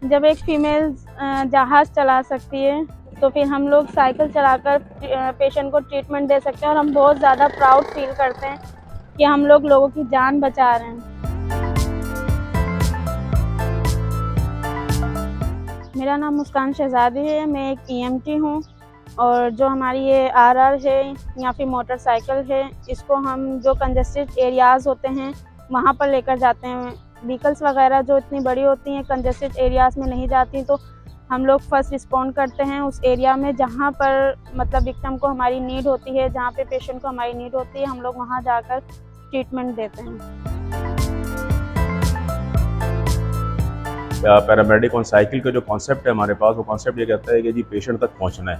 जब एक फीमेल जहाज़ चला सकती है तो फिर हम लोग साइकिल चलाकर पेशेंट को ट्रीटमेंट दे सकते हैं और हम बहुत ज़्यादा प्राउड फील करते हैं कि हम लोग लोगों की जान बचा रहे हैं। मेरा नाम मुस्कान शहज़ादी है, मैं एक ईएमटी हूँ और जो हमारी ये आरआर है या फिर मोटरसाइकिल है, इसको हम जो कंजेस्टेड एरियाज़ होते हैं वहाँ पर लेकर जाते हैं। व्हीकल्स वगैरह जो इतनी बड़ी होती हैं कंजेस्टेड एरियाज़ में नहीं जाती, तो हम लोग फर्स्ट रिस्पॉन्ड करते हैं उस एरिया में जहाँ पर मतलब विक्टिम को हमारी नीड होती है, जहाँ पे पेशेंट को हमारी नीड होती है, हम लोग वहाँ जाकर ट्रीटमेंट देते हैं। पैरामेडिक ऑन साइकिल का जो कॉन्सेप्ट है हमारे पास, वो कॉन्सेप्ट ये कहता है कि जी पेशेंट तक पहुंचना है,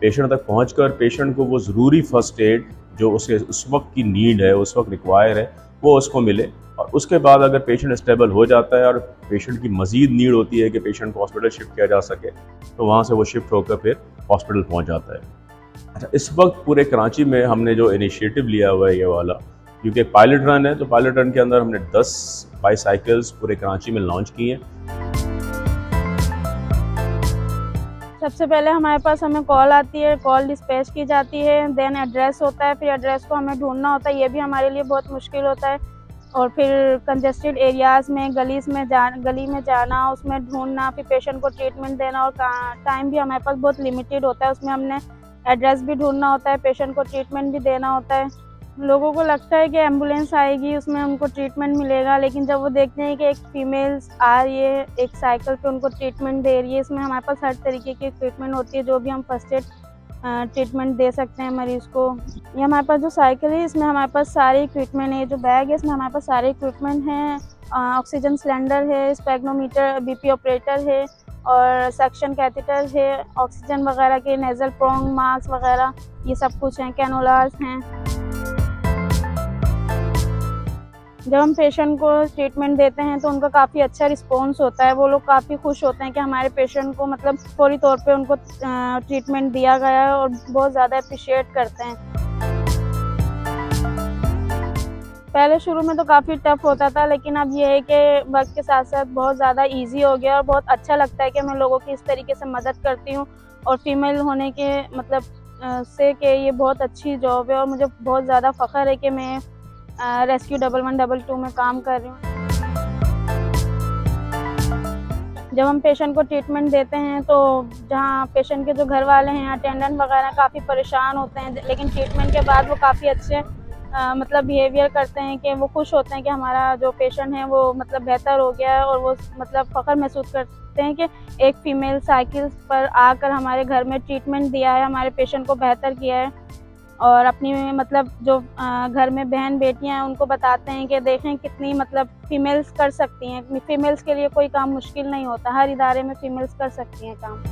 पेशेंट तक पहुंचकर पेशेंट को वो ज़रूरी फर्स्ट एड जो उसके उस वक्त की नीड है, उस वक्त रिक्वायर है, वो उसको मिले। और उसके बाद अगर पेशेंट स्टेबल हो जाता है और पेशेंट की मज़ीद नीड होती है कि पेशेंट को हॉस्पिटल शिफ्ट किया जा सके, तो वहाँ से वो शिफ्ट होकर फिर हॉस्पिटल पहुँच जाता है। अच्छा, इस वक्त पूरे कराची में हमने जो इनिशिएटिव लिया हुआ है ये वाला, क्योंकि पायलट रन है, तो पायलट रन के अंदर हमने 10 बाईसाइकिल्स पूरे कराची में लॉन्च की हैं। सबसे पहले हमारे पास हमें कॉल आती है, कॉल डिस्पैच की जाती है, देन एड्रेस होता है, फिर एड्रेस को हमें ढूंढना होता है, ये भी हमारे लिए बहुत मुश्किल होता है। और फिर कंजेस्टेड एरियाज़ में गली में जाना, उसमें ढूंढना, फिर पेशेंट को ट्रीटमेंट देना, और टाइम भी हमारे पास बहुत लिमिटेड होता है, उसमें हमने एड्रेस भी ढूंढना होता है, पेशेंट को ट्रीटमेंट भी देना होता है। लोगों को लगता है कि एम्बुलेंस आएगी, उसमें उनको ट्रीटमेंट मिलेगा, लेकिन जब वो देखते हैं कि एक फीमेल आ रही है एक साइकिल पे, उनको ट्रीटमेंट दे रही है, इसमें हमारे पास हर तरीके की ट्रीटमेंट होती है, जो भी हम फर्स्ट एड ट्रीटमेंट दे सकते हैं मरीज़ को। ये हमारे पास जो साइकिल है, इसमें हमारे पास सारे इक्विपमेंट है, जो बैग है इसमें हमारे पास सारे इक्विपमेंट हैं। ऑक्सीजन सिलेंडर है, स्पेग्नोमीटर, बीपी ऑपरेटर है और सक्शन कैथेटर है, ऑक्सीजन वगैरह के नेज़ल प्रोंग मास्क वगैरह ये सब कुछ हैं, कैनोलास हैं। जब हम पेशेंट को ट्रीटमेंट देते हैं तो उनका काफ़ी अच्छा रिस्पॉन्स होता है, वो लोग काफ़ी खुश होते हैं कि हमारे पेशेंट को मतलब फौरी तौर पे उनको ट्रीटमेंट दिया गया है और बहुत ज़्यादा अप्रिशिएट करते हैं। पहले शुरू में तो काफ़ी टफ होता था, लेकिन अब ये है कि वक्त के साथ साथ बहुत ज़्यादा ईजी हो गया और बहुत अच्छा लगता है कि मैं लोगों की इस तरीके से मदद करती हूँ। और फीमेल होने के मतलब से कि ये बहुत अच्छी जॉब है और मुझे बहुत ज़्यादा फ़ख्र है कि मैं रेस्क्यू 1112 में काम कर रही हूँ। जब हम पेशेंट को ट्रीटमेंट देते हैं तो जहाँ पेशेंट के जो घर वाले हैं, अटेंडेंट वगैरह काफ़ी परेशान होते हैं, लेकिन ट्रीटमेंट के बाद वो काफ़ी अच्छे मतलब बिहेवियर करते हैं कि वो खुश होते हैं कि हमारा जो पेशेंट है वो मतलब बेहतर हो गया है, और वो मतलब फ़ख्र महसूस करते हैं कि एक फ़ीमेल साइकिल पर आकर हमारे घर में ट्रीटमेंट दिया है, हमारे पेशेंट को बेहतर किया है। और अपनी मतलब जो घर में बहन बेटियां हैं उनको बताते हैं कि देखें कितनी मतलब फ़ीमेल्स कर सकती हैं, फ़ीमेल्स के लिए कोई काम मुश्किल नहीं होता, हर इदारे में फ़ीमेल्स कर सकती हैं काम।